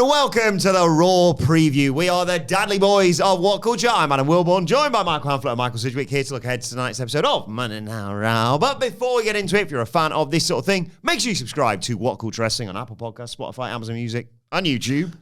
And welcome to the Raw Preview. We are the Dudley Boys of What Culture. I'm Adam Wilbourn, joined by Michael Hamflett and Michael Sidgwick, here to look ahead to tonight's episode of Monday Night Raw. But before we get into it, if you're a fan of this sort of thing, make sure you subscribe to What Culture Wrestling on Apple Podcasts, Spotify, Amazon Music, and YouTube,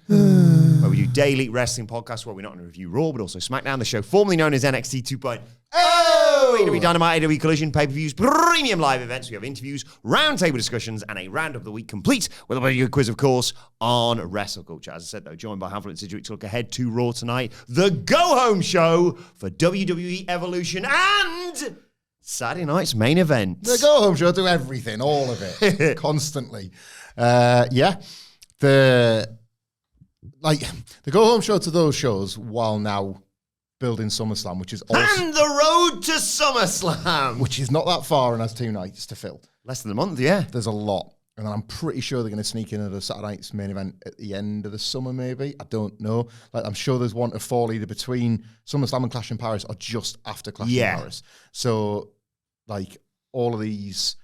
where we do daily wrestling podcasts where we not only review Raw, but also SmackDown, the show formerly known as NXT 2.0. WWE Dynamite, WWE Collision, pay-per-views, premium live events. We have interviews, roundtable discussions, and a round of the week complete with a video quiz, of course, on Wrestle Culture. As I said, though, joined by Hamflett and Sidgwick to look ahead to Raw tonight, the go-home show for WWE Evolution and Saturday night's main event. The go-home show, do everything, all of it, constantly. The go-home show to those shows while now building SummerSlam, which is also... And the road to SummerSlam! Which is not that far and has 2 nights to fill. Less than a month, yeah. There's a lot. And I'm pretty sure they're going to sneak in another Saturday night's main event at the end of the summer, maybe. I don't know. Like, I'm sure there's one to fall either between SummerSlam and Clash in Paris or just after Clash in Paris. So, like, all of these...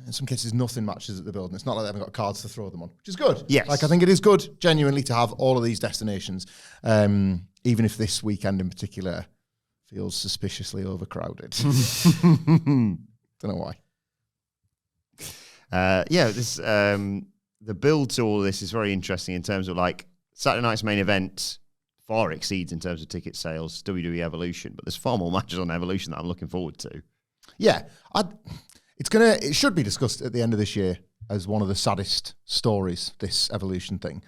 In some cases, nothing matches at the building. It's not like they haven't got cards to throw them on, which is good. Yes. Like, I think it is good, genuinely, to have all of these destinations, even if this weekend in particular feels suspiciously overcrowded. Don't know why. The build to all of this is very interesting in terms of, like, Saturday night's main event far exceeds in terms of ticket sales WWE Evolution, but there's far more matches on Evolution that I'm looking forward to. Yeah, it should be discussed at the end of this year as one of the saddest stories, this Evolution thing.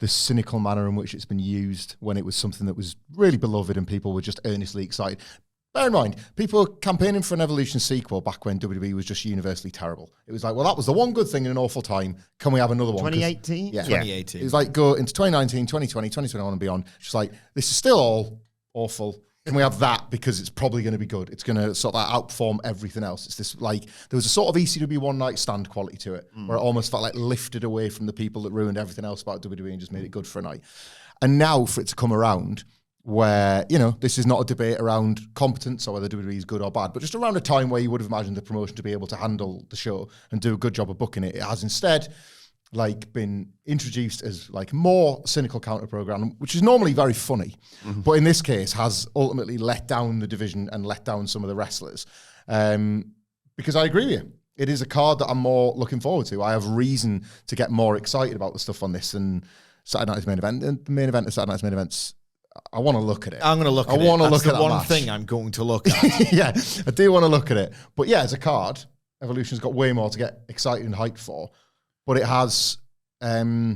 The cynical manner in which it's been used when it was something that was really beloved and people were just earnestly excited. Bear in mind, people were campaigning for an Evolution sequel back when WWE was just universally terrible. It was like, well, that was the one good thing in an awful time. Can we have another one? 2018? Yeah. 2018. It was like, go into 2019, 2020, 2021 and beyond. Just like, this is still all awful. Can we have that because it's probably going to be good? It's going to sort of outperform everything else. It's this, like, there was a sort of ECW one night stand quality to it where it almost felt like lifted away from the people that ruined everything else about WWE and just made it good for a night. And now for it to come around where, you know, this is not a debate around competence or whether WWE is good or bad, but just around a time where you would have imagined the promotion to be able to handle the show and do a good job of booking it. It has instead like been introduced as like more cynical counter program, which is normally very funny, but in this case has ultimately let down the division and let down some of the wrestlers. Because I agree with you, it is a card that I'm more looking forward to. I have reason to get more excited about the stuff on this than Saturday night's main event. And the main event of Saturday night's main events, I want to look at it. I'm going to look at it. I want to look at the one match. thing I'm going to look at. Yeah, I do want to look at it. But yeah, as a card, Evolution's got way more to get excited and hyped for. But it has, I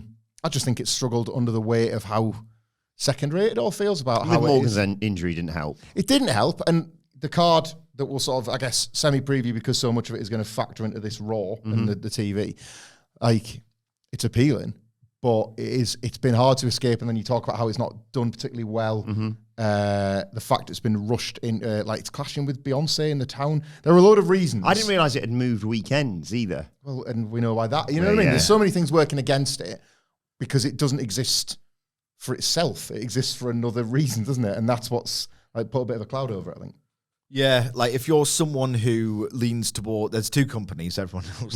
just think it's struggled under the weight of how second-rate it all feels about how Morgan's injury didn't help. It didn't help, and the card that will sort of, I guess, semi-preview because so much of it is going to factor into this Raw and the TV, like, it's appealing, but it's been hard to escape, and then you talk about how it's not done particularly well. The fact it's been rushed in, like it's clashing with Beyonce in the town. There are a load of reasons. I didn't realise it had moved weekends either. Well, and we know why that. You know what I mean? There's so many things working against it because it doesn't exist for itself. It exists for another reason, doesn't it? And that's what's like put a bit of a cloud over it, I think. Yeah, like if you're someone who leans toward, there's 2 companies, everyone knows.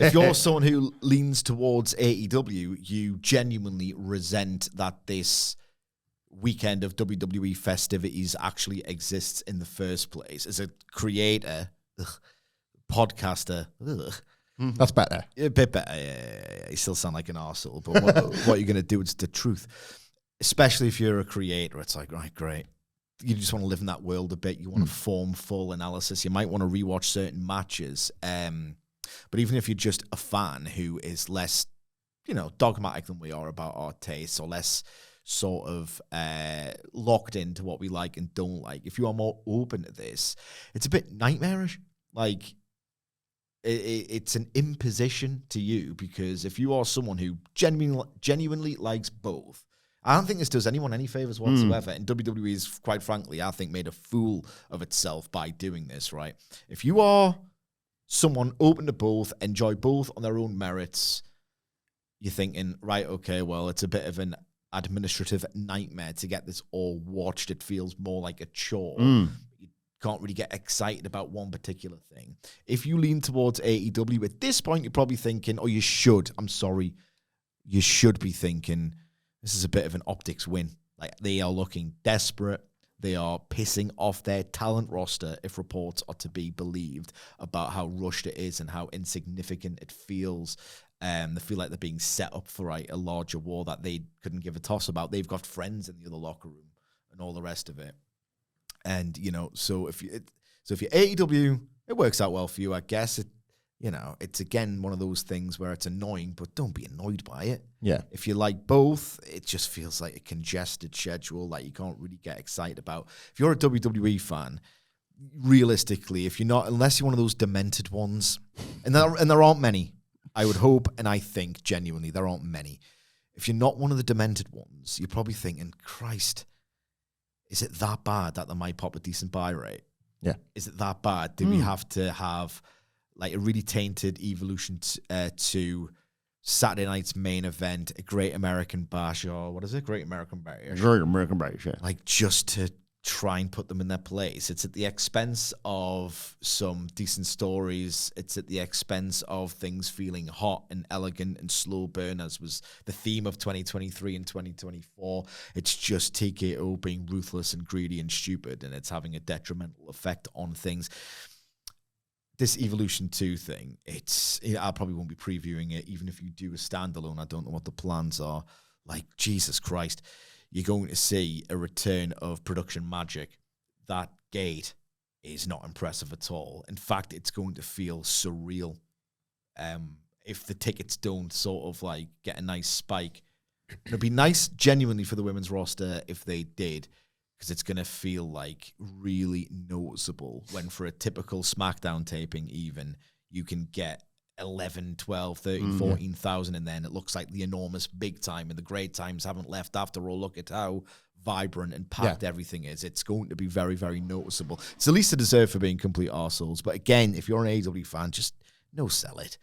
If you're someone who leans towards AEW, you genuinely resent that this weekend of WWE festivities actually exists in the first place. As a creator, podcaster, that's better. A bit better. Yeah. You still sound like an arsehole, but what you're going to do, it's the truth. Especially if you're a creator, it's like, right, great. You just want to live in that world a bit. You want to form full analysis. You might want to rewatch certain matches. But even if you're just a fan who is less, dogmatic than we are about our tastes or less sort of locked into what we like and don't like, if you are more open to this, it's a bit nightmarish. Like, it's an imposition to you, because if you are someone who genuinely likes both, I don't think this does anyone any favors whatsoever. And WWE is, quite frankly, I think, made a fool of itself by doing this, right? If you are someone open to both, enjoy both on their own merits, you're thinking, right, okay, well, it's a bit of an administrative nightmare to get this all watched. It feels more like a chore. You can't really get excited about one particular thing. If you lean towards AEW at this point, you're probably thinking, oh, you should. I'm sorry. you should be thinking this is a bit of an optics win. Like, they are looking desperate. They are pissing off their talent roster, if reports are to be believed, about how rushed it is and how insignificant it feels. They feel like they're being set up for a larger war that they couldn't give a toss about. They've got friends in the other locker room and all the rest of it. And, you know, so if you're AEW, it works out well for you, I guess. It's again one of those things where it's annoying, but don't be annoyed by it. Yeah. If you like both, it just feels like a congested schedule that you can't really get excited about. If you're a WWE fan, realistically, if you're not, unless you're one of those demented ones, and there aren't many, I would hope, and I think genuinely there aren't many. If you're not one of the demented ones, you're probably thinking, Christ, is it that bad that they might pop a decent buy rate? Yeah. Is it that bad? Do we have to have like a really tainted Evolution to Saturday night's main event, a Great American Bash, or what is it? Great American Bash. Great American Bash, yeah. Like, just to try and put them in their place. It's at the expense of some decent stories. It's at the expense of things feeling hot and elegant and slow burn, as was the theme of 2023 and 2024. It's just TKO being ruthless and greedy and stupid, and it's having a detrimental effect on things. This Evolution 2 thing, I probably won't be previewing it, even if you do a standalone. I don't know what the plans are. Like, Jesus Christ, you're going to see a return of production magic. That gate is not impressive at all. In fact, it's going to feel surreal if the tickets don't sort of like get a nice spike. It'd be nice genuinely for the women's roster if they did, because it's going to feel like really noticeable when for a typical SmackDown taping even, you can get 11, 12, 13, 14,000 in there, and it looks like the enormous big time, and the great times haven't left after all. Look at how vibrant and packed everything is. It's going to be very, very noticeable. It's the least they deserve for being complete arseholes. But again, if you're an AEW fan, just no sell it.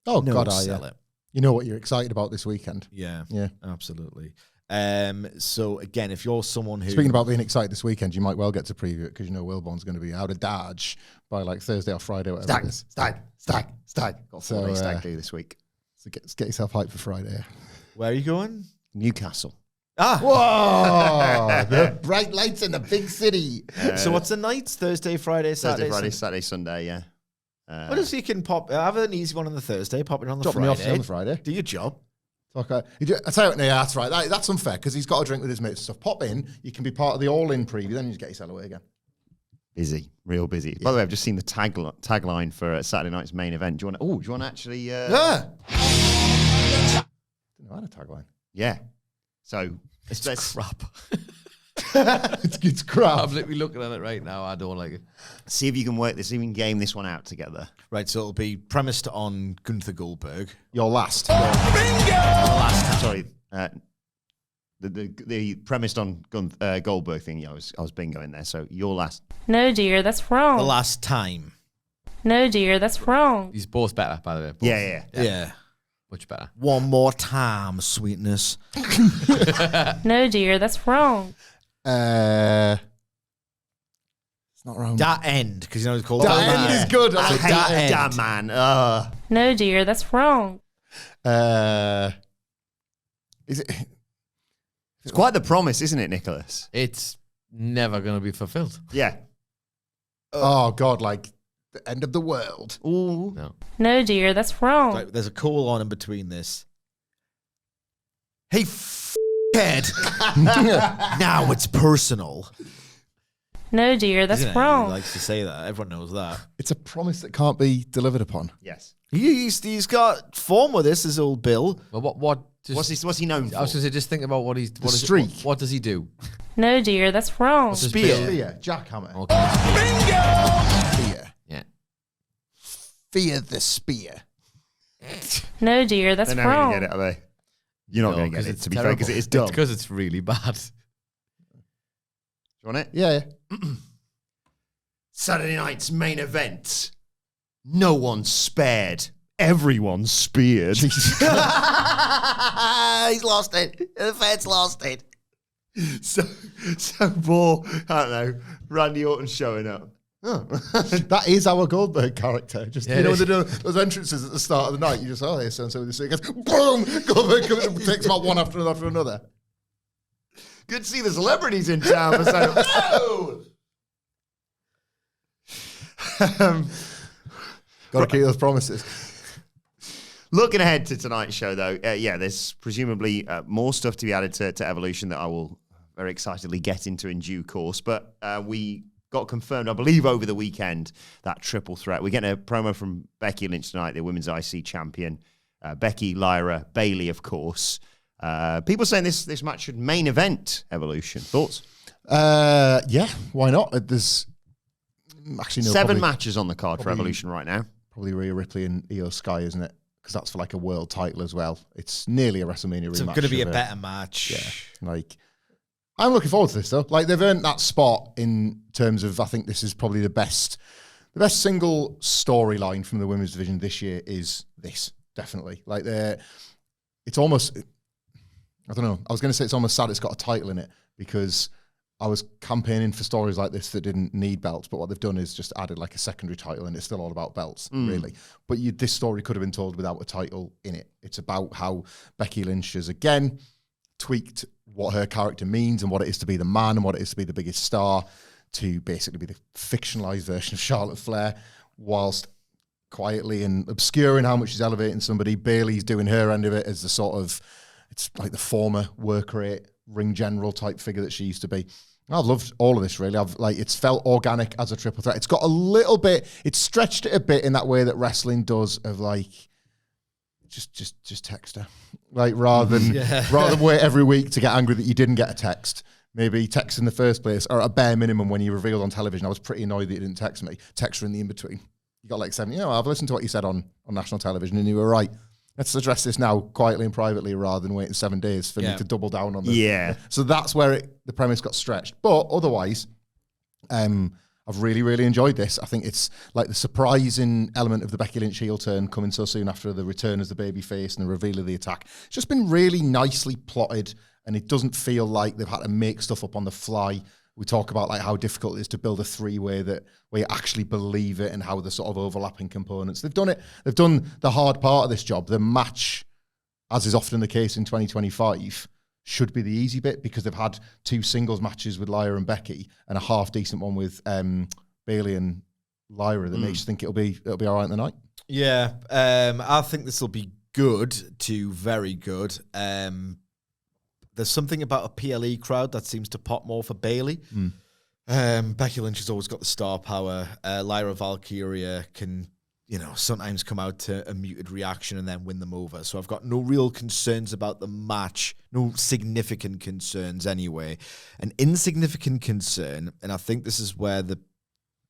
Oh, no God, sell it. You know what you're excited about this weekend. Yeah, Yeah. absolutely. So again, if you're someone who... Speaking about being excited this weekend, you might well get to preview it because you know Wilbourn's going to be out of Dodge by like Thursday or Friday, whatever it is. Stag. Got 4 days stag do this week. So get yourself hyped for Friday. Where are you going? Newcastle. Whoa! The bright lights in the big city. So what's the nights? Thursday, Friday, Saturday, Friday, Sunday? Saturday, Sunday, yeah. What if you can have an easy one on the Thursday, pop it on the Drop Friday? me off on the Friday. Do your job. Okay. I tell you what, no, that's right. That's unfair because he's got a drink with his mates and stuff. Pop in, you can be part of the all-in preview, then you just get yourself away again. Busy, real busy. By the way, I've just seen the tagline for Saturday night's main event. Do you want to actually... Yeah. I didn't know I had a tagline. Yeah. So... It's crap. It's crap. I'm literally looking at it right now. I don't like it. See if you can work this, even game this one out together. Right, so it'll be premised on Gunther Goldberg. Your last. Sorry. The premised on Goldberg thing, yeah, I was bingoing there. So your last. No, dear, that's wrong. The last time. No, dear, that's wrong. He's both better, by the way. Both. Yeah. Much better. One more time, sweetness. No, dear, that's wrong. It's not wrong. That end, because you know it's called That end is good. I like hate that that, end. man. No, dear, that's wrong. Is it? It's quite the promise, isn't it, Nicholas? It's never going to be fulfilled. Yeah. Oh God! Like the end of the world. Ooh. No. No, dear, that's wrong. Right, there's a colon in between this. Hey, head. Now it's personal. No, dear, that's Isn't it? He wrong. likes to say that. Everyone knows that. It's a promise that can't be delivered upon. Yes. He's got form with this, his old Bill. Well, what? Just, What's he known for? I was going to say, just think about what he's... The streak. What does he do? No, dear, that's wrong. What's his Spear. bill? Fear, jackhammer. Okay. Fear. Yeah. Fear the spear. No, dear, that's They're never wrong. going to get it, are they? You're not No, going to 'cause get it, it's to be fair, because it is terrible. dumb. It's because it's really bad. Do you want it? Yeah. Saturday night's main event. No one's spared. Everyone's speared. He's lost it. The Fed's lost it. so poor, I don't know, Randy Orton showing up. That is our Goldberg character. Just you know when they do those entrances at the start of the night, you just hey, so this so it goes boom, Goldberg comes and takes about one after another. Good to see the celebrities in town. For saying, whoa! Got to keep those promises. Looking ahead to tonight's show, though, there's presumably more stuff to be added to Evolution that I will very excitedly get into in due course. But we got confirmed, I believe, over the weekend, that triple threat. We're getting a promo from Becky Lynch tonight, the Women's IC champion. Becky, Lyra, Bayley, of course. People saying this match should main event Evolution. Thoughts? Yeah, why not? There's actually no 7 matches on the card for Evolution right now. Probably Rhea Ripley and Io Sky, isn't it? Because that's for like a world title as well. It's nearly a WrestleMania rematch. It's going to be a better match. Yeah, like I'm looking forward to this though. Like they've earned that spot in terms of I think this is probably the best single storyline from the women's division this year is this definitely. Like it's almost I don't know. I was going to say it's almost sad it's got a title in it because I was campaigning for stories like this that didn't need belts, but what they've done is just added like a secondary title and it's still all about belts, really. But this story could have been told without a title in it. It's about how Becky Lynch has, again, tweaked what her character means and what it is to be the man and what it is to be the biggest star to basically be the fictionalized version of Charlotte Flair whilst quietly and obscuring how much she's elevating somebody. Bayley's doing her end of it as the sort of, it's like the former work rate ring general type figure that she used to be. I've loved all of this really. It's felt organic as a triple threat. It's got a little bit, it's stretched it a bit in that way that wrestling does of like, just text her. Like rather than wait every week to get angry that you didn't get a text. Maybe text in the first place or at a bare minimum when you revealed on television. I was pretty annoyed that you didn't text me. Text her in the in-between. You got like 7, I've listened to what you said on national television and you were right. Let's address this now quietly and privately rather than waiting 7 days for me to double down on this. Yeah. So that's where the premise got stretched. But otherwise, I've really, really enjoyed this. I think it's like the surprising element of the Becky Lynch heel turn coming so soon after the return as the babyface and the reveal of the attack. It's just been really nicely plotted and it doesn't feel like they've had to make stuff up on the fly. We talk about like how difficult it is to build a 3-way where you actually believe it and how the sort of overlapping components. They've done it. They've done the hard part of this job. The match, as is often the case in 2025, should be the easy bit because they've had 2 singles matches with Lyra and Becky and a half decent one with Bayley and Lyra that makes you think it'll be all right in the night. Yeah, I think this will be good to very good. There's something about a PLE crowd that seems to pop more for Bayley. Becky Lynch has always got the star power. Lyra Valkyria can, sometimes come out to a muted reaction and then win them over. So I've got no real concerns about the match, no significant concerns anyway. An insignificant concern, and I think this is where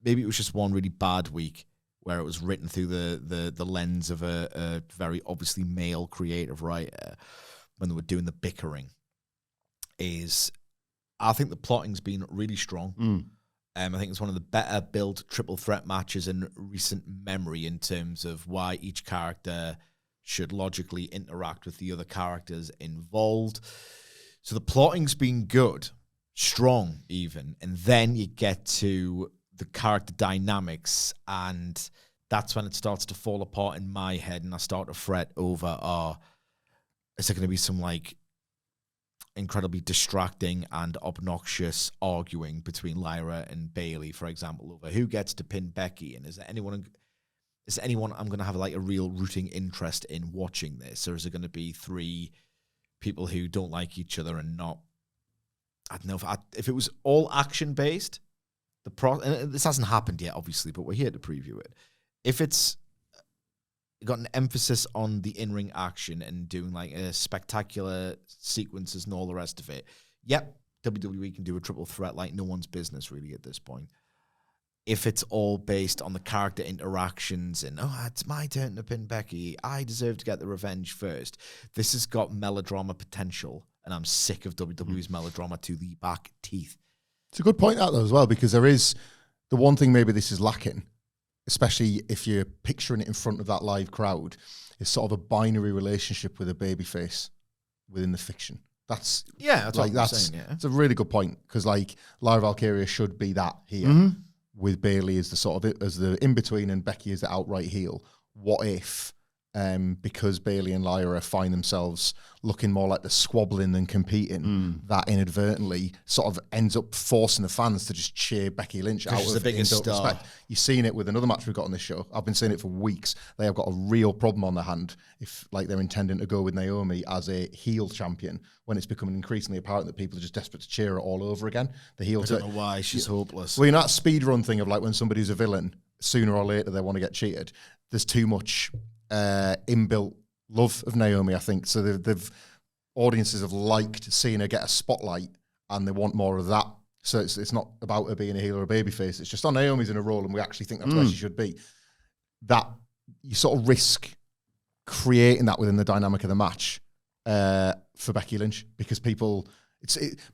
maybe it was just one really bad week where it was written through the lens of a very obviously male creative writer when they were doing the bickering. Is I think the plotting's been really strong. I think it's one of the better built triple threat matches in recent memory in terms of why each character should logically interact with the other characters involved. So the plotting's been good, strong even, and then you get to the character dynamics and that's when it starts to fall apart in my head and I start to fret over, is there going to be some like incredibly distracting and obnoxious arguing between Lyra and Bayley, for example, over who gets to pin Becky, and is there anyone I'm going to have like a real rooting interest in watching this, or is it going to be 3 people who don't like each other and not? I don't know if it was all action based. And this hasn't happened yet, obviously, but we're here to preview it. If it's got an emphasis on the in-ring action and doing like a spectacular sequences and all the rest of it. Yep, WWE can do a triple threat like no one's business really at this point. If it's all based on the character interactions and, it's my turn to pin Becky, I deserve to get the revenge first. This has got melodrama potential and I'm sick of WWE's melodrama to the back teeth. It's a good point out though as well because there is the one thing maybe this is lacking, especially if you're picturing it in front of that live crowd, is sort of a binary relationship with a babyface within the fiction. That's what I'm saying, yeah. It's a really good point because like Lyra Valkyria should be that here, with Bayley as the sort of as the in between and Becky as the outright heel. What if, because Bayley and Lyra find themselves looking more like they're squabbling than competing, that inadvertently sort of ends up forcing the fans to just cheer Becky Lynch out she's of the biggest indulgent star. respect. You've seen it with another match we've got on this show. I've been saying it for weeks. They have got a real problem on their hand if like they're intending to go with Naomi as a heel champion when it's becoming increasingly apparent that people are just desperate to cheer her all over again. The heel I don't know why she's hopeless. Well, you know that speed run thing of like when somebody's a villain, sooner or later they want to get cheated. There's too much inbuilt love of Naomi, I think. So they've audiences have liked seeing her get a spotlight, and they want more of that. So it's not about her being a heel or a babyface. It's just, oh, Naomi's in a role, and we actually think that's where she should be. That you sort of risk creating that within the dynamic of the match for Becky Lynch, because people,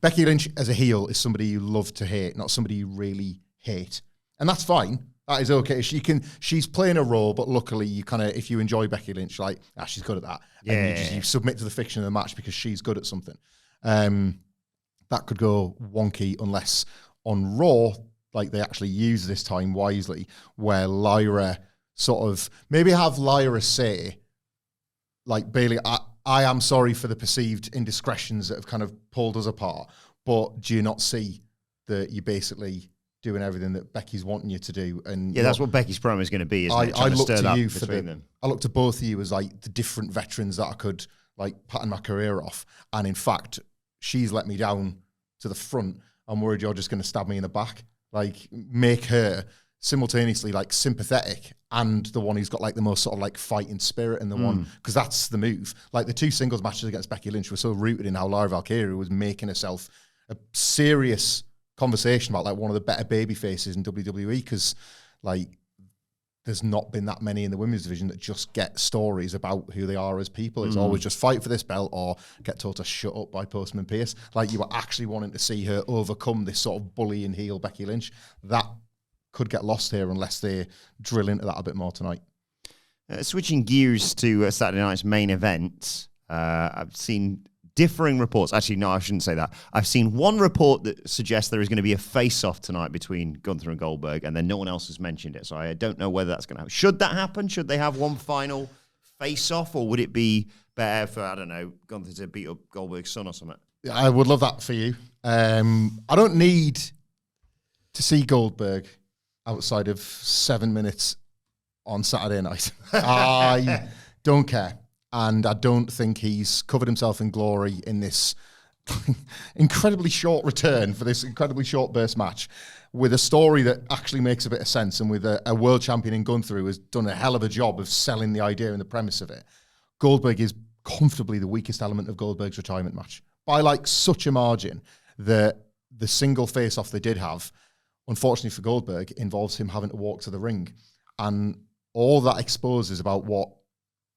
Becky Lynch as a heel is somebody you love to hate, not somebody you really hate, and that's fine. That is okay. She's playing a role, but luckily you kind of, if you enjoy Becky Lynch, you're like, she's good at that. Yeah. And you submit to the fiction of the match because she's good at something. That could go wonky unless on Raw, like they actually use this time wisely, where Lyra sort of, maybe have Lyra say, like, Bayley, I am sorry for the perceived indiscretions that have kind of pulled us apart, but do you not see that you basically doing everything that Becky's wanting you to do? And Yeah, that's what Becky's promo is going to be, isn't it? I Trying look stir to that you for between them. I look to both of you as like the different veterans that I could like pattern my career off. And in fact, she's let me down to the front. I'm worried you're just going to stab me in the back. Like, make her simultaneously like sympathetic and the one who's got like the most sort of like fighting spirit and the one, because that's the move. Like the two singles matches against Becky Lynch were so rooted in how Lyra Valkyria was making herself a serious conversation about like one of the better baby faces in WWE, because like there's not been that many in the women's division that just get stories about who they are as people. It's always just fight for this belt or get told to shut up by Postman Pierce. Like, you were actually wanting to see her overcome this sort of bullying heel Becky Lynch. That could get lost here unless they drill into that a bit more tonight. Switching gears to Saturday night's main event, I've seen differing reports. Actually, no, I shouldn't say that. I've seen one report that suggests there is going to be a face-off tonight between Gunther and Goldberg, and then no one else has mentioned it. So I don't know whether that's going to happen. Should that happen? Should they have one final face-off, or would it be better for, I don't know, Gunther to beat up Goldberg's son or something? Yeah, I would love that for you. I don't need to see Goldberg outside of 7 minutes on Saturday night. I don't care. And I don't think he's covered himself in glory in this incredibly short return for this incredibly short burst match with a story that actually makes a bit of sense, and with a world champion in Gunther who has done a hell of a job of selling the idea and the premise of it. Goldberg is comfortably the weakest element of Goldberg's retirement match by like such a margin that the single face-off they did have, unfortunately for Goldberg, involves him having to walk to the ring. And all that exposes about what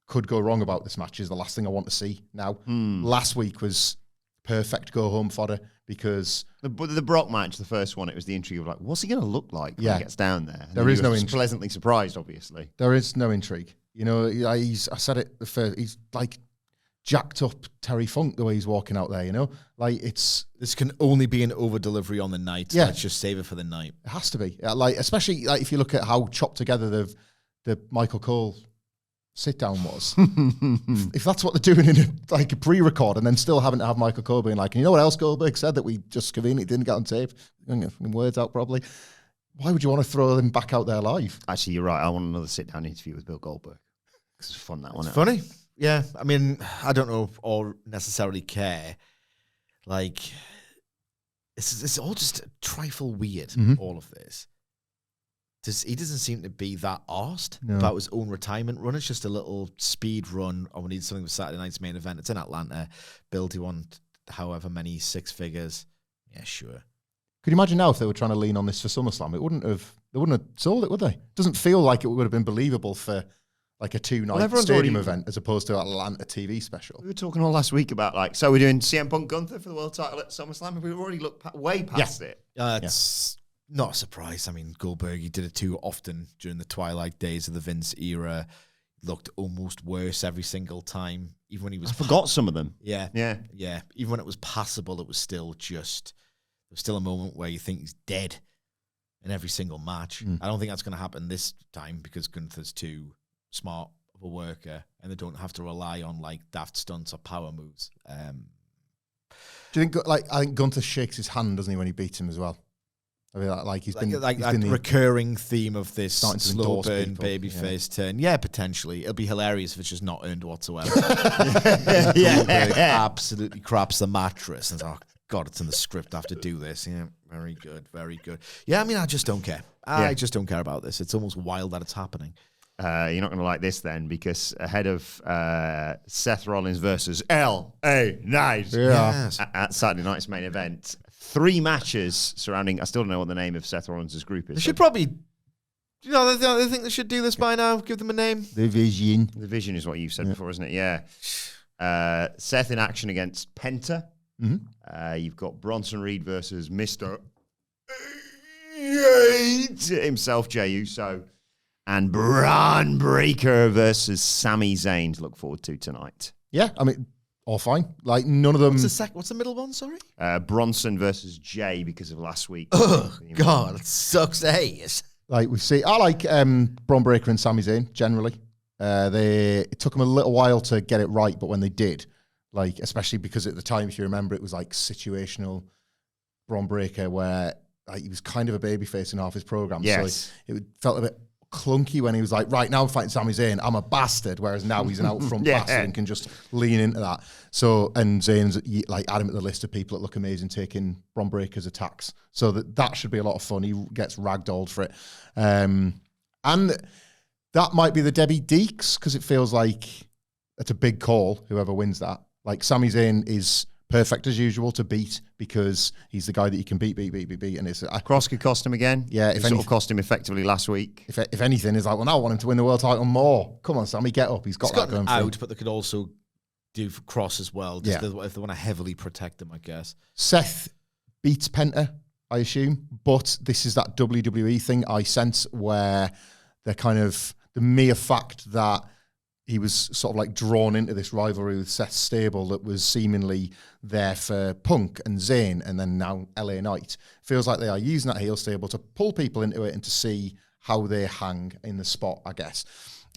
could go wrong about this match is the last thing I want to see now. Last week was perfect go-home fodder because The Brock match, the first one, it was the intrigue of like, what's he going to look like when he gets down there? And There then is you no were intrigue. pleasantly surprised, obviously. there is no intrigue. You know, I said it the first, he's like jacked up Terry Funk the way he's walking out there, you know? Like, this can only be an over-delivery on the night. Yeah. Let's just save it for the night. It has to be. Like, especially like if you look at how chopped together the Michael Cole sit down was. If that's what they're doing in a pre-record and then still having to have Michael Cole being like, you know what else Goldberg said that we just conveniently didn't get on tape? Words out probably. Why would you want to throw them back out there live? Actually, you're right. I want another sit-down interview with Bill Goldberg. It's fun, that one. Funny. Yeah. I mean, I don't know if all necessarily care. Like, it's all just a trifle weird, all of this. He doesn't seem to be that arsed about his own retirement run. It's just a little speed run. Oh, we need something for Saturday night's main event. It's in Atlanta. Bill, do you want however many six figures? Yeah, sure. Could you imagine now if they were trying to lean on this for SummerSlam? They wouldn't have sold it, would they? Doesn't feel like it would have been believable for like a 2-night everyone's stadium already- event as opposed to an Atlanta TV special. We were talking all last week about like, so we're doing CM Punk Gunther for the world title at SummerSlam. We've already looked way past it. It's not a surprise. I mean, Goldberg, he did it too often during the twilight days of the Vince era. Looked almost worse every single time, even when he was. I forgot some of them. Yeah. Even when it was passable, it was still a moment where you think he's dead. in every single match. I don't think that's going to happen this time because Gunther's too smart of a worker and they don't have to rely on like daft stunts or power moves. Do you think, I think Gunther shakes his hand, doesn't he, when he beats him as well? I mean, like he's been like he's that been recurring theme of this starting to slow endorse burn people, babyface turn. Yeah, potentially. It'll be hilarious if it's just not earned whatsoever. Goldberg absolutely craps the mattress and oh God, it's in the script. I have to do this. Yeah, very good, very good. Yeah, I mean, I just don't care. I just don't care about this. It's almost wild that it's happening. You're not going to like this then, because ahead of Seth Rollins versus L.A. Knight Yes. at Saturday night's main event, 3 matches surrounding. I still don't know what the name of Seth Rollins' group is. They should probably, they think they should do this by now. Give them a name. the vision. The Vision is what you said before, isn't it? Yeah. Seth in action against Penta. You've got Bronson Reed versus Mr. himself, Jey Uso. And Braun Breaker versus Sami Zayn to look forward to tonight. Yeah, I mean, all fine. Like, none of them. What's the middle one, sorry? Bronson versus Jey because of last week. Oh, God, it sucks ass. Like, we see, I like Braun Breaker and Sami Zayn, generally. It took them a little while to get it right, but when they did, like, especially because at the time, if you remember, it was like situational Braun Breaker where like, he was kind of a babyface in half his program. Yes. So it felt a bit clunky when he was like, right, now I'm fighting Sami Zayn, I'm a bastard, whereas now he's an out front bastard and can just lean into that. So, and Zayn's like add him at the list of people that look amazing taking Braun Breaker's attacks. So that should be a lot of fun. He gets ragdolled for it. And that might be the Debbie Deeks, because it feels like it's a big call, whoever wins that. Like, Sami Zayn is perfect as usual to beat because he's the guy that you can beat, and it's Cross could cost him again. Yeah, It sort of cost him effectively last week. if anything, it's like, well, now I want him to win the world title more. Come on, Sammy, get up. He's got that going for him. out, but they could also do for Cross as well. Just if they want to heavily protect him, I guess. Seth beats Penta, I assume, but this is that WWE thing I sense where they're kind of the mere fact that he was sort of like drawn into this rivalry with Seth's stable that was seemingly there for Punk and Zayn and then now LA Knight. Feels like they are using that heel stable to pull people into it and to see how they hang in the spot, I guess.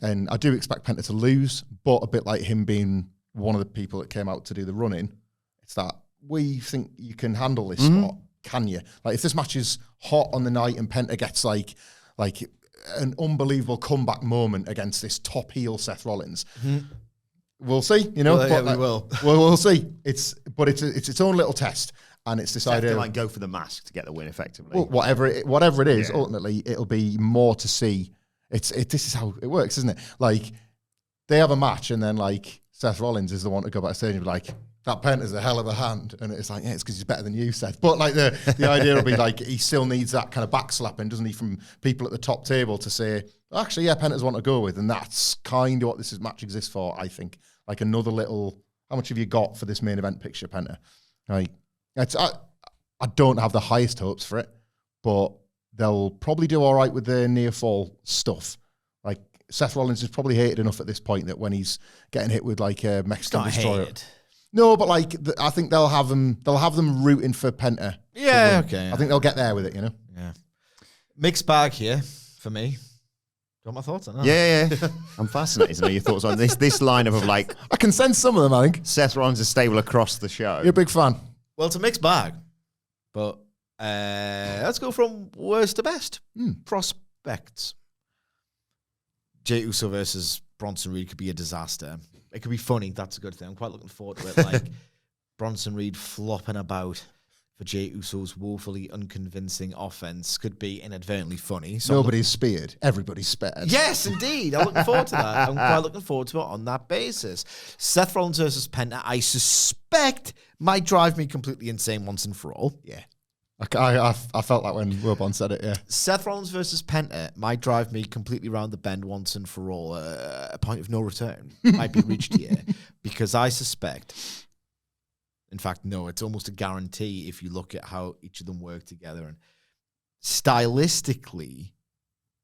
And I do expect Penta to lose, but a bit like him being one of the people that came out to do the run-in, it's that we think you can handle this spot, can you? Like, if this match is hot on the night and Penta gets like an unbelievable comeback moment against this top heel Seth Rollins. We'll see, you know. Well, yeah, but, we will. We'll see. It's its own little test, and it's this Seth idea. can like go for the mask to get the win effectively. Well, whatever it is, ultimately it'll be more to see. This is how it works, isn't it? Like, they have a match, and then like Seth Rollins is the one to go backstage and be like, that Penta's a hell of a hand. And it's like, yeah, it's because he's better than you, Seth. But like the idea will be like, he still needs that kind of backslapping, doesn't he, from people at the top table to say, actually, yeah, Penta's one to go with. And that's kind of what this match exists for, I think. Like another little, how much have you got for this main event picture, Penta? Like, I don't have the highest hopes for it, but they'll probably do all right with the near fall stuff. Like, Seth Rollins is probably hated enough at this point that when he's getting hit with like a Mexican destroyer. No, but like I think they'll have them rooting for Penta. Yeah, okay. I think they'll get there with it, you know. Yeah. Mixed bag here for me. Do you want my thoughts on that? Yeah. I'm fascinated to know your thoughts on this lineup of like I can sense some of them, I think. Seth Rollins is stable across the show. You're a big fan. Well, it's a mixed bag, but let's go from worst to best. Prospects. Jey Uso versus Bronson Reed could be a disaster. It could be funny. That's a good thing. I'm quite looking forward to it. Like Bronson Reed flopping about for Jey Uso's woefully unconvincing offense could be inadvertently funny. So Nobody's speared. Everybody's spared. yes, indeed. I'm looking forward to that. I'm quite looking forward to it on that basis. Seth Rollins versus Penta, I suspect, might drive me completely insane once and for all. Yeah. I felt that when Wilbourn said it, yeah. Seth Rollins versus Penta might drive me completely round the bend once and for all. A point of no return might be reached here because I suspect, in fact, no, it's almost a guarantee if you look at how each of them work together. And stylistically,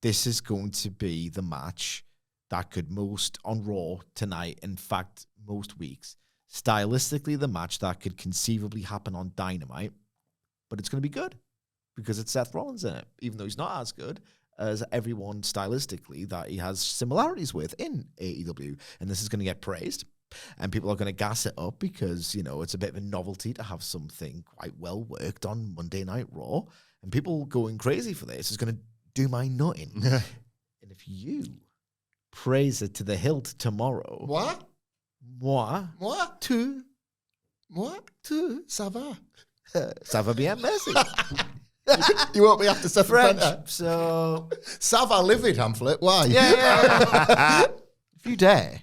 this is going to be the match that could most on Raw tonight, in fact, most weeks. Stylistically, the match that could conceivably happen on Dynamite. But it's going to be good. because it's Seth Rollins in it, even though he's not as good as everyone stylistically that he has similarities with in AEW. And this is going to get praised. And people are going to gas it up because, you know, it's a bit of a novelty to have something quite well worked on Monday Night Raw. And people going crazy for this is going to do my nutting. And if you praise it to the hilt tomorrow... What? Moi? What? Tu? What? Tu? Ça va? Ça va bien, merci. You won't be after Seth French, Penta. so... Ça va livid, Hamflett. Why? Yeah. If you dare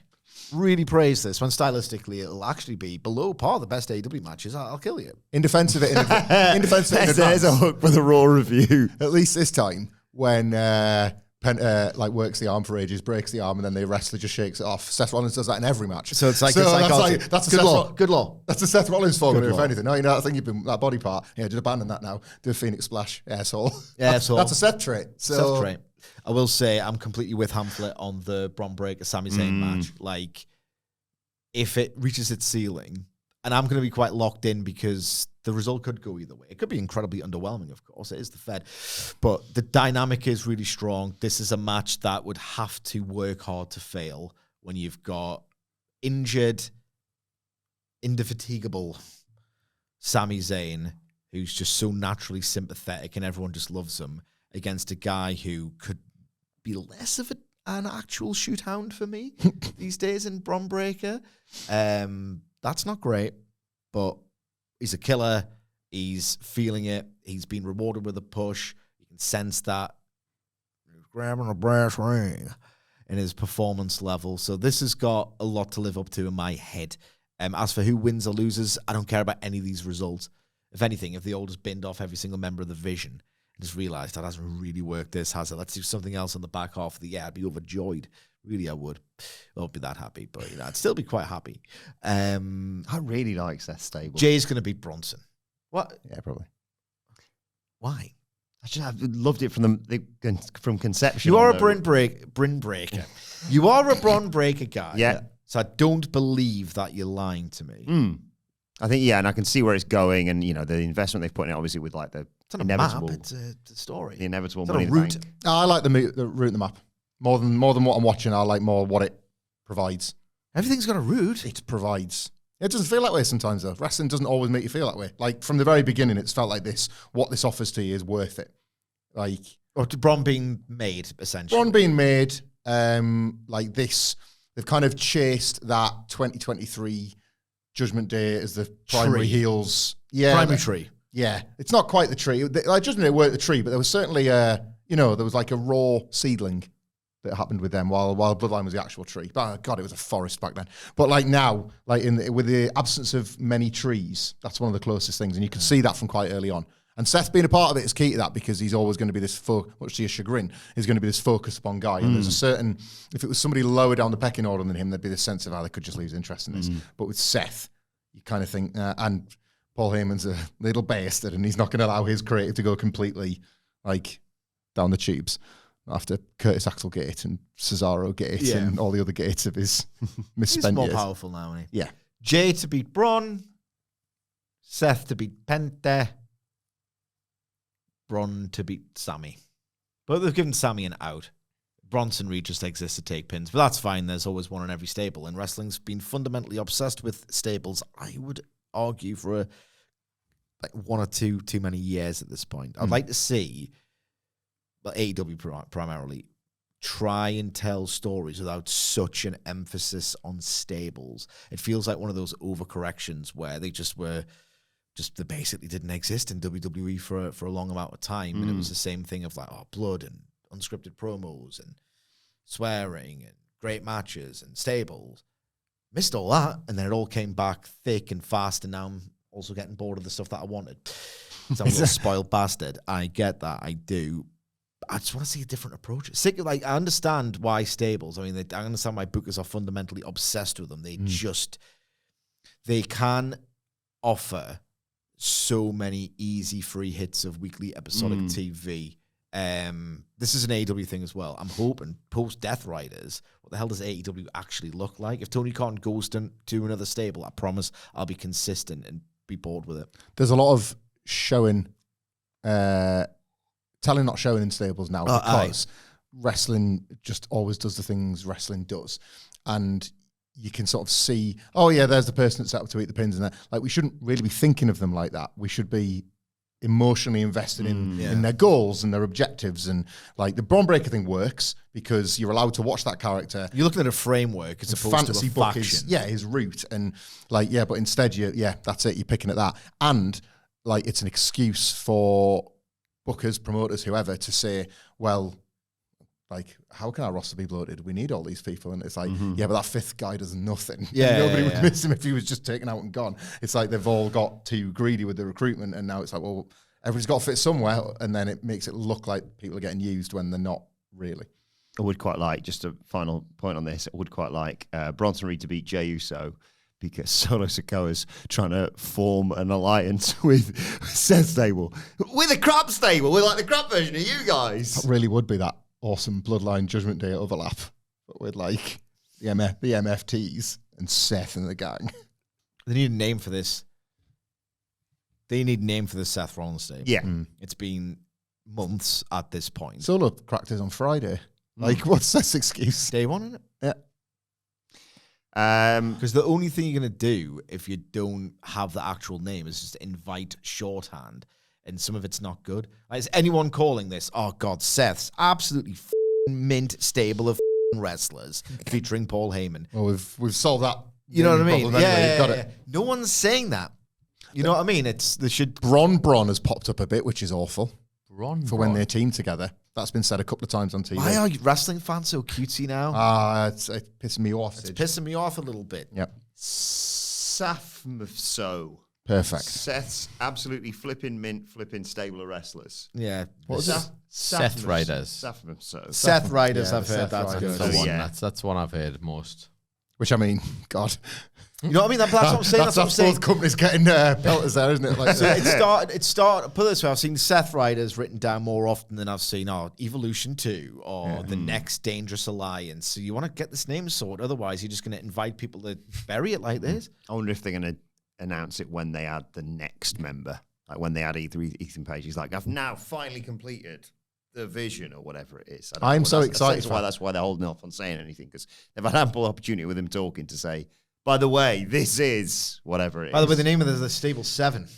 really praise this, when stylistically it'll actually be below par the best AEW matches, I'll kill you. In defense of it, in defense of it, in There's a advance, hook for the Raw review. at least this time, when Penta like works the arm for ages, breaks the arm, and then the wrestler just shakes it off. Seth Rollins does that in every match. So it's like a psychotic. that's a Good Seth law. Ro- Good law. That's a Seth Rollins formula, Good if law. anything. No, you know that thing you've been that body part. Yeah, just abandon that now. Do a Phoenix splash, asshole. Asshole. That's a Seth trait. So Seth trait. I will say I'm completely with Hamflett on the Bron Breakker Sami Zayn match. Like, if it reaches its ceiling, and I'm going to be quite locked in because the result could go either way. It could be incredibly underwhelming, of course. It is the Fed. But the dynamic is really strong. This is a match that would have to work hard to fail when you've got injured, indefatigable Sami Zayn, who's just so naturally sympathetic and everyone just loves him, against a guy who could be less of an actual shoot hound for me these days in Bron Breakker. That's not great, but he's a killer. He's feeling it. He's been rewarded with a push. You can sense that. He's grabbing a brass ring in his performance level. So this has got a lot to live up to in my head. As for who wins or loses, I don't care about any of these results. If anything, if they all just binned off every single member of the Vision, I just realised that hasn't really worked this, has it? Let's do something else on the back half of the year. I'd be overjoyed. Really, I would. I won't be that happy, but you know, I'd still be quite happy. I really like Seth Stable. Jay's going to beat Bronson. What? yeah, probably. Why? I've loved it from conception. You are on a the- Brin Breaker. You are a Bron Breaker guy. Yeah. So I don't believe that you're lying to me. I think, yeah, and I can see where it's going, and you know the investment they've put in it, obviously with like the It's not a inevitable, map, it's a story. the inevitable It's not money a in the route. bank. I like the route in the map more than what I'm watching. I like more what it provides. Everything's got a route. It provides. It doesn't feel that way sometimes though. Wrestling doesn't always make you feel that way. Like from the very beginning, it's felt like this. What this offers to you is worth it. Like Or to Bron being made, essentially. Bron being made, like this, they've kind of chased that 2023 Judgment Day as the primary Tree. heels. Yeah, Primary tree. Yeah, it's not quite the tree. Like Judgment Day weren't the tree, but there was certainly there was like a raw seedling that happened with them while Bloodline was the actual tree. But God, it was a forest back then. But like now, like with the absence of many trees, that's one of the closest things, and you can see that from quite early on. And Seth being a part of it is key to that because he's always going to be this, much to your chagrin, he's going to be this focused upon guy. And there's a certain, if it was somebody lower down the pecking order than him, there'd be this sense of, they could just lose interest in this. But with Seth, you kind of think, and Paul Heyman's a little bastard and he's not going to allow his creative to go completely like down the tubes after Curtis Axelgate and Cesaro Gate and all the other gates of his He's misspent more years. powerful now, isn't he? Yeah. Jay to beat Bron. Seth to beat Penta. Bron to beat Sami. But they've given Sami an out. Bronson Reed just exists to take pins, but that's fine. There's always one in every stable, and wrestling's been fundamentally obsessed with stables. I would argue for one or two too many years at this point. I'd like to see, but AEW primarily, try and tell stories without such an emphasis on stables. It feels like one of those overcorrections where they they basically didn't exist in WWE for a long amount of time. And it was the same thing of blood and unscripted promos and swearing and great matches and stables. Missed all that, and then it all came back thick and fast, and now I'm also getting bored of the stuff that I wanted. So I'm a little spoiled bastard. I get that. I do. I just want to see a different approach. I understand why stables. I mean, I understand why bookers are fundamentally obsessed with them. They can offer so many easy free hits of weekly episodic TV. This is an AEW thing as well. I'm hoping post Death Riders, what the hell does AEW actually look like? If Tony Khan goes to another stable, I promise I'll be consistent and be bored with it. There's a lot of showing telling not showing in stables now Oh, because wrestling just always does the things wrestling does. And you can sort of see, oh yeah, there's the person that's set up to eat the pins and that. Like, we shouldn't really be thinking of them like that. We should be emotionally invested in their goals and their objectives. And like the Bron Breakker thing works because you're allowed to watch that character. You're looking at a framework as opposed Fantasy to a book faction. is his route, and like but instead that's it. You're picking at that, and like it's an excuse for bookers, promoters, whoever to say, well, like, how can our roster be bloated? We need all these people. And it's like, but that fifth guy does nothing. Nobody would miss him if he was just taken out and gone. It's like they've all got too greedy with the recruitment, and now it's like, well, everybody's got to fit somewhere, and then it makes it look like people are getting used when they're not really. I would quite like, just a final point on this, I would quite like Bronson Reed to beat Jey Uso, because Solo Sikoa's trying to form an alliance with Seth stable. With a crap stable, with like the crap version of you guys. That really would be that awesome Bloodline Judgment Day overlap, but with like the MFTs and Seth and the gang. They need a name for this. They need a name for the Seth Rollins stable. Yeah. It's been months at this point. Solo cracked his on Friday. Like, what's Seth's excuse? Day one, isn't it? Yeah. Because the only thing you're going to do if you don't have the actual name is just invite shorthand, and some of it's not good. Like, is anyone calling this, oh God, Seth's absolutely mint stable of wrestlers featuring Paul Heyman? Well, we've solved that. You know what I mean? problem anyway. Got it. No one's saying that. You know what I mean? They should. Bron has popped up a bit, which is awful Bron. for when they team together. That's been said a couple of times on TV. Why are wrestling fans so cutesy now? It's pissing me off. It's pissing me off a little bit. Yep. Safmso. Perfect. Seth's absolutely flipping mint, flipping stable of wrestlers. Yeah. What was it? Seth Riders. Safmso. Seth Riders, Yeah, I've the heard. Seth That's Riders. good. So, One, yeah. that's one I've heard most. Which, I mean, God. You know what I mean? That's what I'm saying. That's what I'm saying. both companies getting pelters there, isn't it? Like, So it started, put it this way, I've seen Seth Riders written down more often than I've seen, Evolution 2 or the next Dangerous Alliance. So you want to get this name sorted, otherwise you're just going to invite people to bury it like this. I wonder if they're going to announce it when they add the next member. Like when they add Ethan Page. He's like, I've now finally completed the vision or whatever it is. I'm so excited for That's why they're holding off on saying anything, because they've had ample opportunity with him talking to say, by the way, this is whatever it is. By the way, the name of the Stable 7.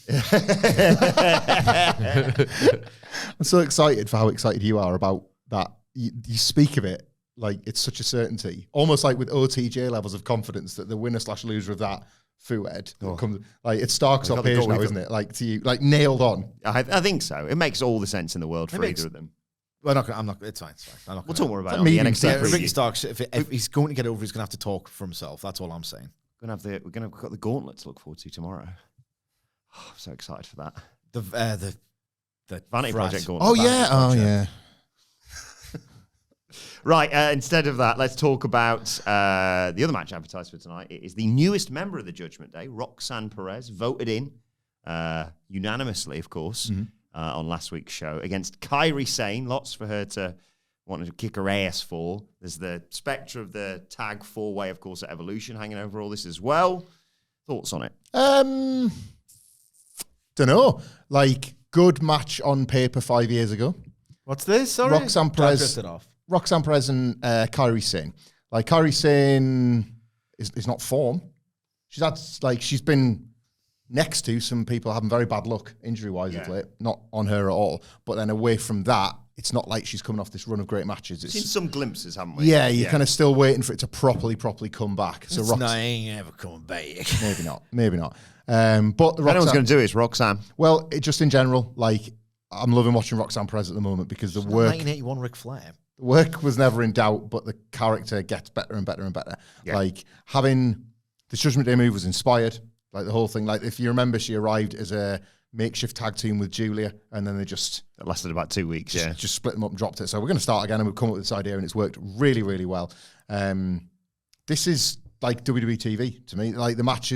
I'm so excited for how excited you are about that. You speak of it like it's such a certainty, almost like with OTJ levels of confidence that the winner/loser of that Fued comes, like it's Starks We've or got the Page goal, now, we've isn't it? Like to you, like nailed on. I think so. It makes all the sense in the world for makes- either of them. Well, I'm not. It's fine. It's fine. I'm not We'll gonna- talk more about It's it on the medium NXT stack. Ricky preview. Starks, if he's going to get over, he's going to have to talk for himself. That's all I'm saying. We've got the gauntlet to look forward to tomorrow. Oh, I'm so excited for that. The Vanity frat. Project gauntlet. Oh yeah, yeah. Right, instead of that, let's talk about the other match advertised for tonight. It is the newest member of the Judgment Day, Roxanne Perez, voted in unanimously, of course, on last week's show against Kairi Sane. Lots for her to want to kick her ass for. There's the spectre of the tag four-way, of course, at Evolution hanging over all this as well. Thoughts on it? Don't know. Like, good match on paper 5 years ago. What's this? Sorry, Roxanne Perez. Drifted off. Roxanne Perez and Kairi Sane. Like, Kairi Sane is not form. She's been next to some people having very bad luck injury-wise of late. Not on her at all. But then away from that, it's not like she's coming off this run of great matches. Seen some glimpses, haven't we? Yeah, you're kind of still waiting for it to properly come back. So I ain't ever coming back. maybe not. But If anyone's going to do it, it's Roxanne. well, just in general, like, I'm loving watching Roxanne Perez at the moment because the work 1981 Ric Flair. was never in doubt, but the character gets better and better and better. Yeah. Like, having the Judgment Day move was inspired. Like, the whole thing. Like, if you remember, she arrived as a makeshift tag team with Julia, and then they just It lasted about 2 weeks, just split them up and dropped it. So we're going to start again, and we've come up with this idea, and it's worked really, really well. This is like WWE TV to me. Like, the match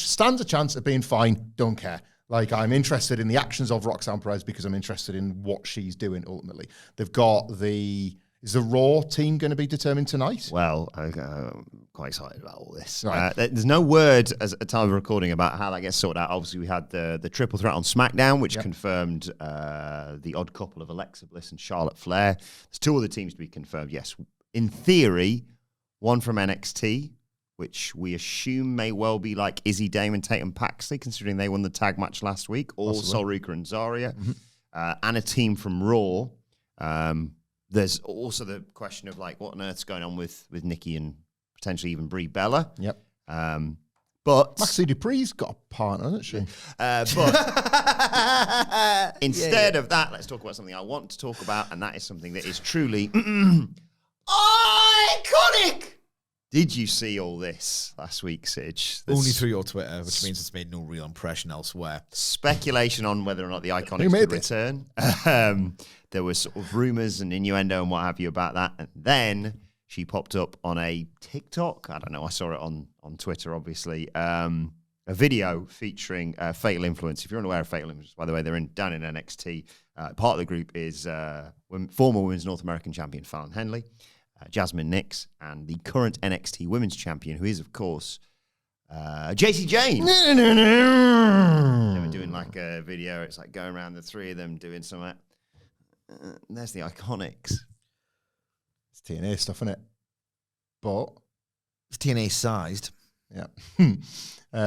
stands a chance of being fine. Don't care. Like, I'm interested in the actions of Roxanne Perez because I'm interested in what she's doing ultimately. They've got the Is the Raw team going to be determined tonight? Well, I'm quite excited about all this. Right. There's no word at the time of recording about how that gets sorted out. Obviously, we had the triple threat on SmackDown, which confirmed the odd couple of Alexa Bliss and Charlotte Flair. There's 2 other teams to be confirmed. Yes, in theory, one from NXT, which we assume may well be like Izzy, Damon, Tatum, Paxley, considering they won the tag match last week, or Solrika and Zarya, and a team from Raw. There's also the question of like what on earth's going on with Nikki and potentially even Brie Bella. Yep. But Maxie Dupree's got a partner, hasn't she? but instead of that, let's talk about something I want to talk about, and that is something that is truly iconic. Did you see all this last week, Sidge? Only through your Twitter, which means it's made no real impression elsewhere. Speculation on whether or not the Iconics made would it? return. There was sort of rumors and innuendo and what have you about that. And then she popped up on a TikTok. I don't know. I saw it on Twitter, obviously. A video featuring Fatal Influence. If you're unaware of Fatal Influence, by the way, they're down in NXT. Part of the group is former Women's North American Champion Fallon Henley, Jasmine Nix, and the current NXT Women's Champion, who is, of course, JC Jane. They were doing like a video. It's like going around the 3 of them doing something. There's the Iconics. It's TNA stuff, isn't it? But It's TNA sized. yeah.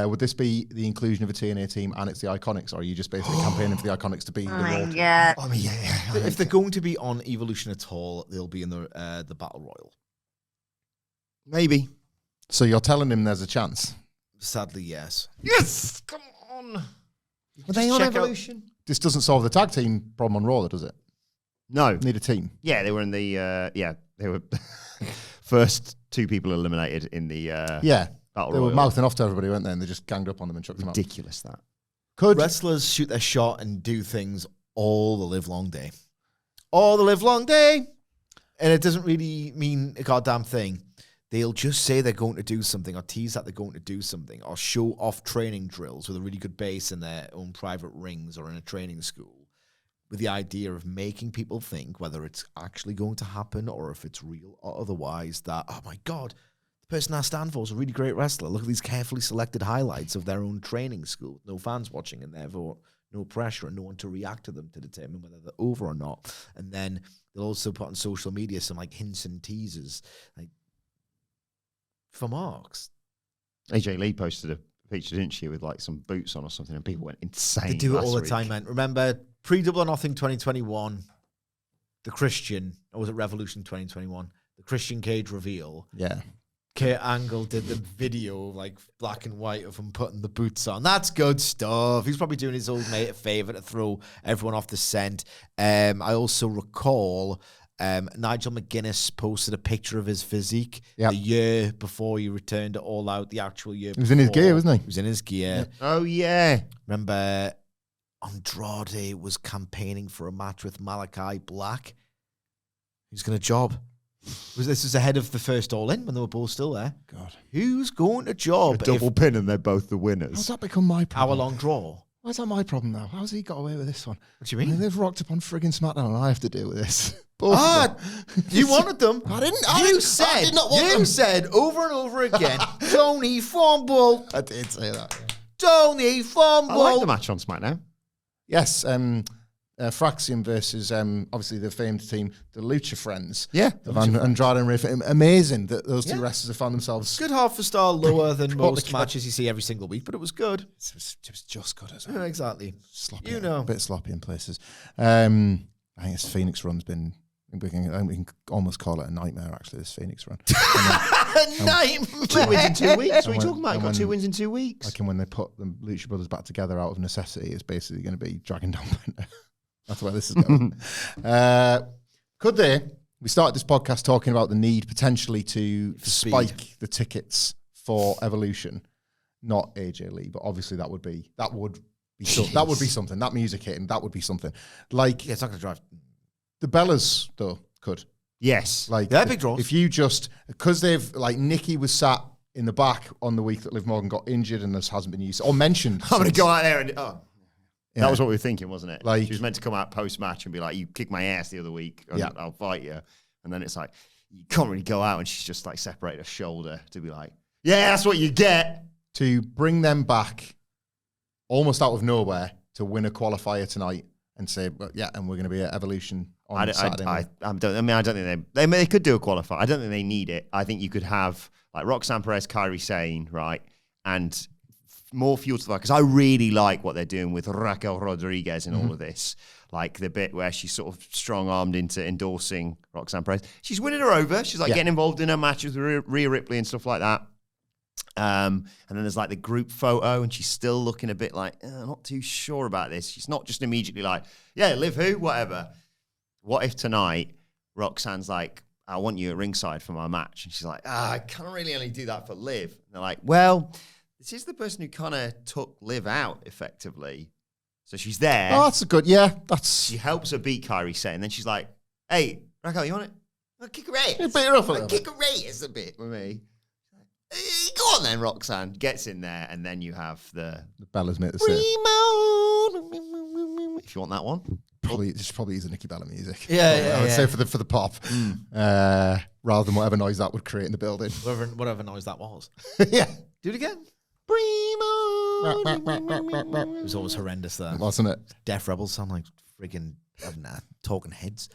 Would this be the inclusion of a TNA team and it's the Iconics, or are you just basically campaigning for the Iconics to be the Raw team? I mean, yeah. If they're going to be on Evolution at all, they'll be in the Battle Royal. Maybe. So you're telling him there's a chance? Sadly, yes. Yes! Come on. Were they on check out- Evolution? This doesn't solve the tag team problem on Raw, though, does it? No. Need a team. Yeah, they were in the, they were first 2 people eliminated in the Yeah. Battle They Royal. were mouthing off to everybody, weren't they? And they just ganged up on them and chucked them out. Ridiculous, that. Could Wrestlers shoot their shot and do things all the live long day. All the live long day. And it doesn't really mean a goddamn thing. They'll just say they're going to do something or tease that they're going to do something or show off training drills with a really good base in their own private rings or in a training school with the idea of making people think whether it's actually going to happen or if it's real or otherwise that, oh my God, the person I stand for is a really great wrestler. Look at these carefully selected highlights of their own training school. No fans watching and therefore no pressure and no one to react to them to determine whether they're over or not. And then they'll also put on social media some like hints and teasers like for marks. AJ Lee posted a picture, didn't she, with like some boots on or something, and people went insane. They do it last all the week. time, man. Remember pre-Double or Nothing 2021, the Christian, or was it Revolution 2021? The Christian Cage reveal. Yeah. Kurt Angle did the video, like black and white, of him putting the boots on. That's good stuff. He's probably doing his old mate a favor to throw everyone off the scent. I also recall Nigel McGuinness posted a picture of his physique the year before he returned to All Out, the actual year. He was in his gear, wasn't he? He was in his gear. Oh, yeah. Remember, Andrade was campaigning for a match with Malachi Black. Who's going to job? This was ahead of the first All In when they were both still there. God. Who's going to job? A double pin and they're both the How's winners. that become my problem? Hour-long draw. Why is that my problem now? How's he got away with this one? What do you I mean, mean? they've rocked up on friggin' SmackDown and I have to deal with this. Both of them. You wanted them. I didn't. You did not want you them. said over and over again, Tony fumble. I did say that. Yeah. Tony fumble. I like the match on SmackDown. Yes, Fraxium versus obviously the famed team, the Lucha Friends. Yeah. Of Andrade and Riff. Amazing that those two wrestlers have found themselves. Good half a star lower than Brought most together. matches you see every single week, but it was good. It was just good as Yeah, well. exactly. Sloppy, You know. a bit sloppy in places. I think this Phoenix run's been. We can almost call it a nightmare. Actually, this Phoenix run. 2 wins in 2 weeks. What are you And talking about? when- Got 2 wins in 2 weeks. Like, and when they put the Lucha Brothers back together out of necessity, it's basically going to be dragging down Penta. That's where this is going. Could they? We started this podcast talking about the need potentially to speed. spike the tickets for Evolution, not AJ Lee, but obviously that would be something. That music hitting, that would be something. Like Yeah, it's not going to drive. the Bellas, though, could. Yes. Like They're big draws. If you just because they've like Nikki was sat in the back on the week that Liv Morgan got injured and this hasn't been used or mentioned. I'm going since. to go out there and... Oh. Yeah. That was what we were thinking, wasn't it? Like- she was meant to come out post-match and be like, you kicked my ass the other week, and Yeah. I'll fight you. And then it's like, you can't really go out and she's just like separate her shoulder to be like, yeah, that's what you get. To bring them back almost out of nowhere to win a qualifier tonight and say, well, yeah, and we're going to be at Evolution on Saturday night. I don't think they could do a qualifier. I don't think they need it. I think you could have like Roxanne, Perez, Kairi, Sane, right? And more fuel to the fire, because I really like what they're doing with Raquel Rodriguez and all of this. Like the bit where she's sort of strong-armed into endorsing Roxanne Perez. She's winning her over. She's like getting involved in her matches with Rhea Ripley and stuff like that. And then there's like the group photo, and she's still looking a bit like, not too sure about this. She's not just immediately like, yeah, Liv who, whatever. What if tonight Roxanne's like, I want you at ringside for my match? And she's like, I can't really only do that for Liv. And they're like, well, this is the person who kind of took Liv out effectively. So she's there. Oh, that's a good, She helps her beat Kairi Sane, and then she's like, hey, Raquel, you want it? I'll kick her ass. Beat her up a little kick her ass a bit with me. Go on then, Roxanne. Gets in there, and then you have the Bella's made the same. If you want that one. Probably use the Nikki Bella music. Yeah, I would say for the pop, rather than whatever noise that would create in the building. Whatever noise that was. Yeah. Do it again. It was always horrendous there. Wasn't it? Deaf Rebels sound like friggin' talking heads.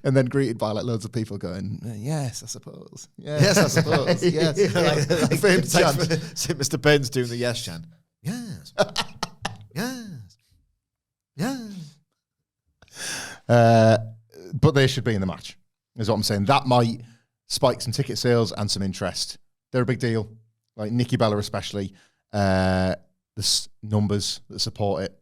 And then greeted by like loads of people going, yes, I suppose. Yes, I suppose. Yes. like famous chant. Mr. Ben's doing the yes chant. Yes. Yes. But they should be in the match, is what I'm saying. That might spike some ticket sales and some interest. They're a big deal. Like Nikki Bella especially. There's numbers that support it.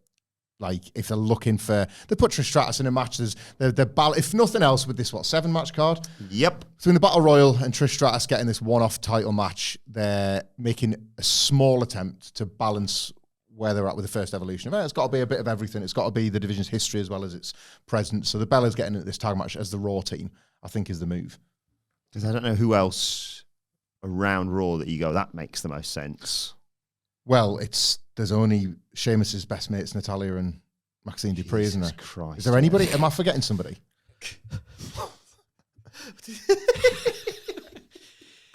Like, if they're looking for... They put Trish Stratus in a match. If nothing else, with this, 7-match card? Yep. Between the Battle Royal and Trish Stratus getting this one-off title match, they're making a small attempt to balance where they're at with the first Evolution event. It's got to be a bit of everything. It's got to be the division's history as well as its present. So the Bella's getting into this tag match as the Raw team, I think, is the move. Because I don't know who else around Raw that you go, that makes the most sense. Well, there's only Sheamus's best mates, Natalya and Maxine Dupree, isn't there? Christ. Is there anybody? Am I forgetting somebody?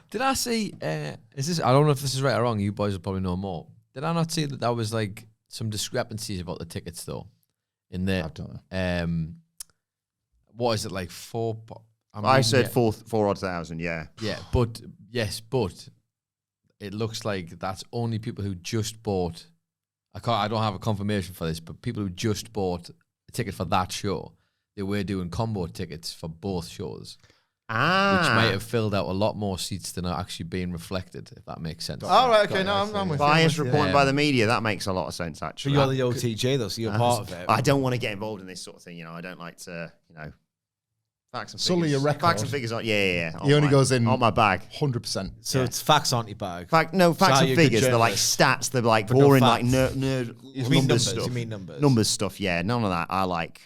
Did I see? Is this? I don't know if this is right or wrong. You boys will probably know more. Did I not see that there was like some discrepancies about the tickets though? In there, I don't know. What is it like? I said 4,000. Yeah. Yeah, but it looks like that's only people who just bought. I don't have a confirmation for this, but people who just bought a ticket for that show, they were doing combo tickets for both shows. Which might have filled out a lot more seats than are actually being reflected, if that makes sense. Oh, right, okay, no, I'm with you. Bias reporting by the media, that makes a lot of sense, actually. But you're the OTJ, though, so you're part of it. I don't want to get involved in this sort of thing, I don't like to, facts and Sully figures. your record. Facts and figures, yeah. He only goes in on my bag. 100%. So it's facts aren't your bag. Facts and figures, they're like stats, they're like boring, like nerd You mean numbers stuff. You mean numbers? Numbers stuff, yeah, none of that. I like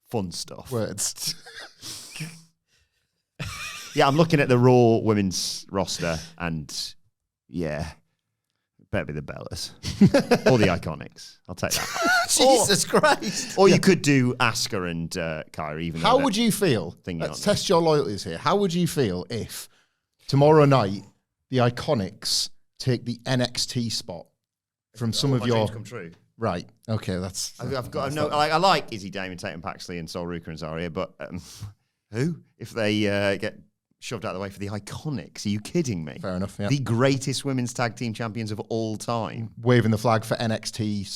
fun stuff. Words. Yeah, I'm looking at the Raw women's roster, and yeah, better be the Bellas or the Iconics. I'll take that. Jesus Christ! Or you could do Asuka and Kairi. Even How would you feel? Let's test your loyalties here. How would you feel if tomorrow night the Iconics take the NXT spot from some of your? Come true. Right. Okay. That's. I've got no. I like Izzy, Damon, Tatum, Paxley, and Sol Ruka and Zarya, but who if they get shoved out of the way for the Iconics? Are you kidding me? Fair enough. Yeah. The greatest women's tag team champions of all time, waving the flag for NXT / It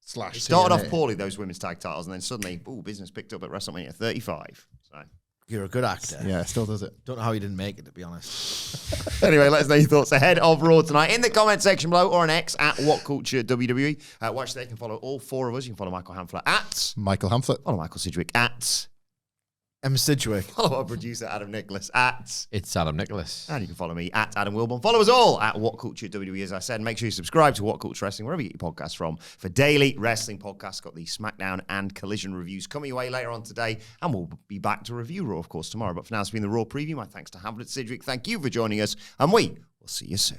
started off TNA. poorly, those women's tag titles, and then suddenly, business picked up at WrestleMania 35. So. You're a good actor. Yeah, it still does it. Don't know how you didn't make it, to be honest. Anyway, let us know your thoughts ahead of Raw tonight in the comment section below or on X at WhatCultureWWE. Watch there. You can follow all four of us. You can follow Michael Hamflett at Michael Hamflett. Follow Michael Sidgwick at M. Sidgwick. Follow our producer Adam Nicholas at It's Adam Nicholas. And you can follow me at Adam Wilbourn. Follow us all at WhatCultureWWE, as I said. Make sure you subscribe to WhatCulture Wrestling, wherever you get your podcasts from, for daily wrestling podcasts. Got the SmackDown and Collision reviews coming your way later on today, and we'll be back to review Raw, of course, tomorrow. But for now, it's been the Raw Preview. My thanks to Hamflett, Sidgwick. Thank you for joining us, and we will see you soon.